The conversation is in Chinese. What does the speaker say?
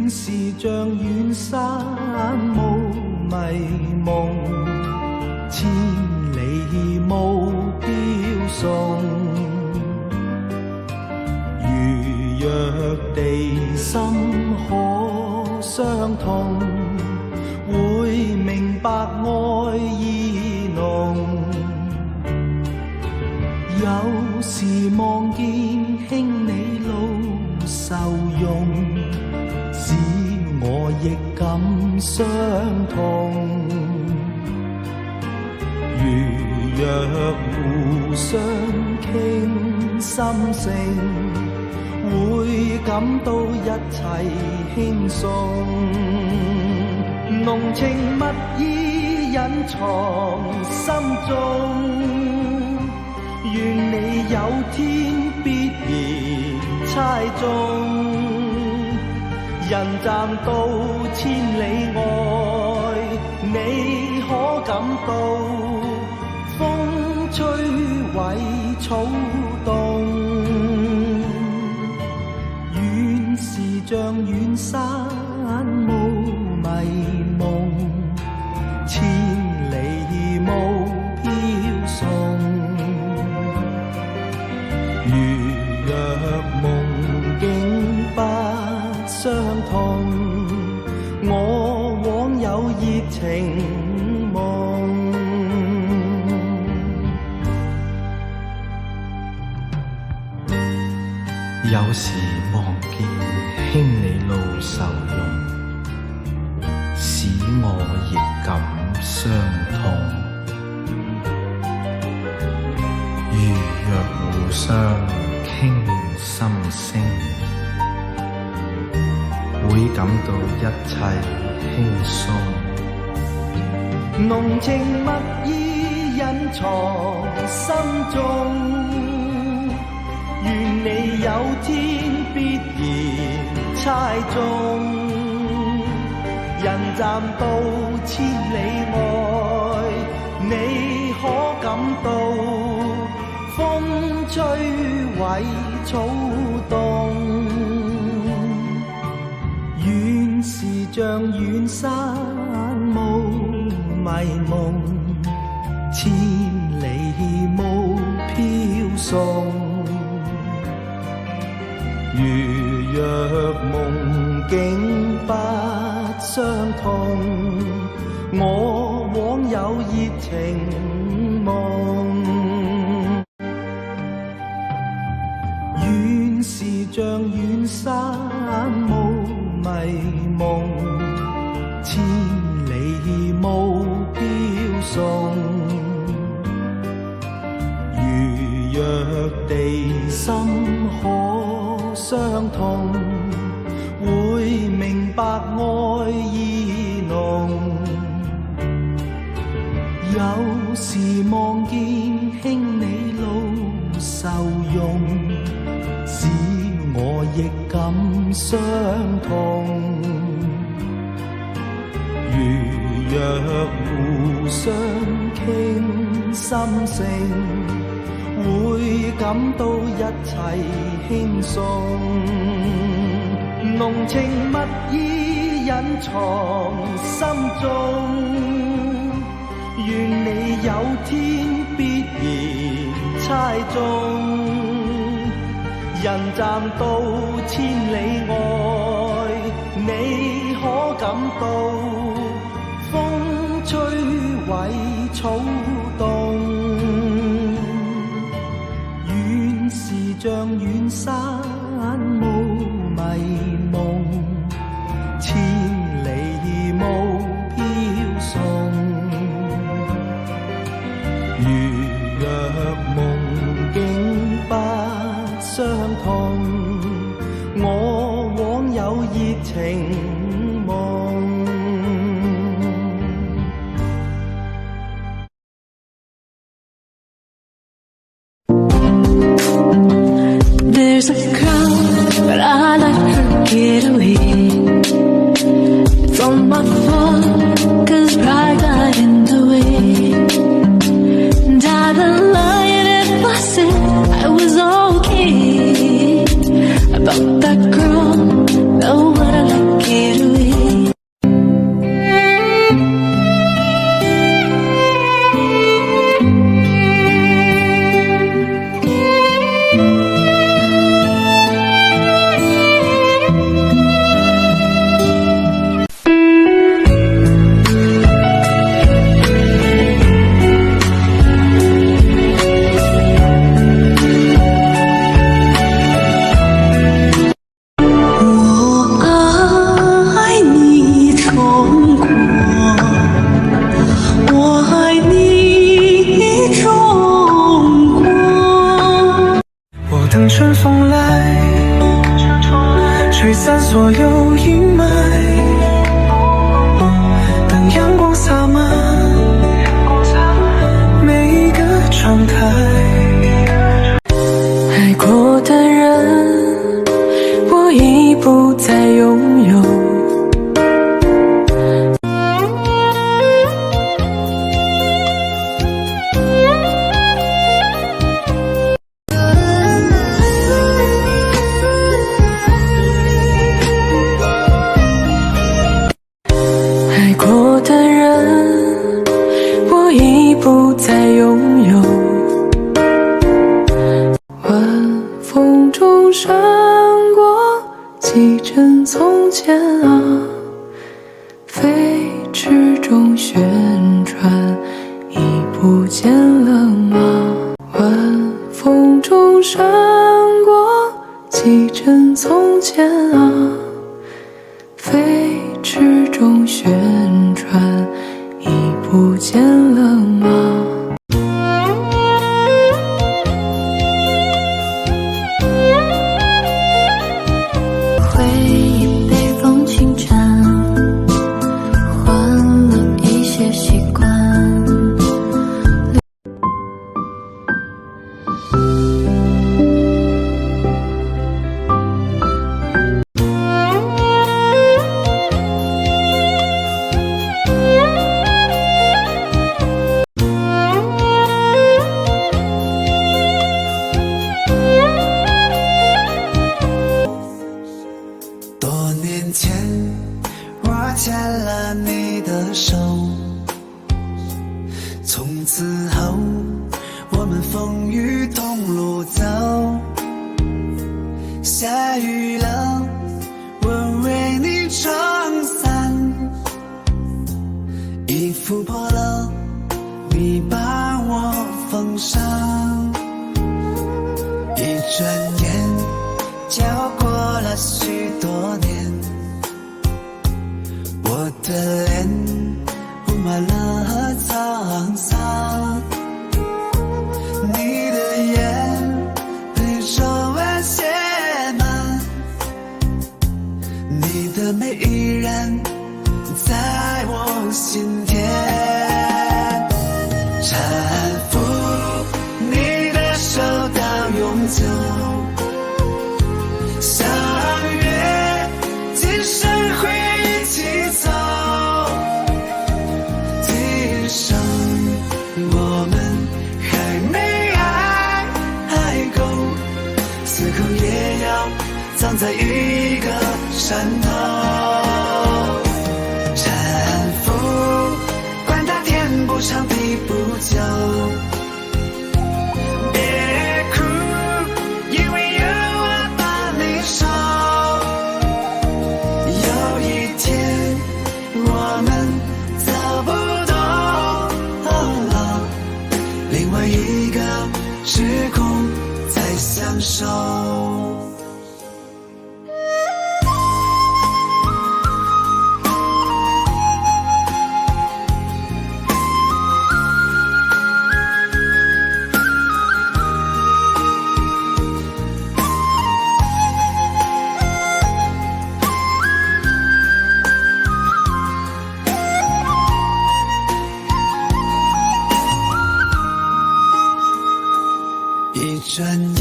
是像遠山霧迷夢，千里霧飄送。如若地心可相通，會明白愛意濃。有時望見兄你路受用，使我亦感傷痛。如若互相傾心聲，會感到一切輕鬆。濃情蜜意隱藏心中，願你有天必然猜中。人暫到千里外，你可感到風吹毀草動。遠是像遠山霧迷夢，千里霧飄送。如若夢境不相同，我枉有熱情夢。有時望見兄你路受用，使我亦感傷痛。如若互相傾心聲，會感到一切輕鬆。濃情蜜意隱藏心中，願你有天必然猜中。人暫到千里外，你可感到風吹毀草動。遠是像遠山霧迷夢，千里霧飄送。如若夢境不相同，我枉有熱情夢。遠是像遠山霧迷夢，千里霧飄送。如若地心可相通，會明白愛意濃。有時望見兄你路受用，使我亦感傷痛。如若互相傾心聲，會感到一切輕鬆。濃情蜜意隱藏心中，願你有天必然猜中。人暫到千里外，你可感到風吹毀草動。遠是像遠山霧迷夢，千里霧飄送。如若夢境不相同，我枉有熱情夢。There's a crowd, but I let her get away from my fault, 'cause pride got in the way. And I'd be lying if I said I was okay about that girl. No, what I like it. 吹散所有阴霾，等阳光洒满每一个窗台。爱过的人，我已不再拥有。爱过的人，我已不再拥有。晚风中闪过几帧从前啊，飞驰中旋转，已不见了吗？晚风中闪过几帧从前啊，飞驰中旋转，已不见了吗？回忆被风轻缠，换了一些习惯。多年前，我牵了你的手，从此后我们风雨同路走。下雨了，我为你撑伞；衣服破了，你把我缝上。一转眼，就过了许多年，我的脸布满了沧桑，你的眼被皱纹写满，你的美依然在我心田。搀扶你的手到永久，相约今生会一起走。今生我们还没爱够，死后也要葬在一个山头。搀扶，管它天不长地不久。另外一个时空在相守。一转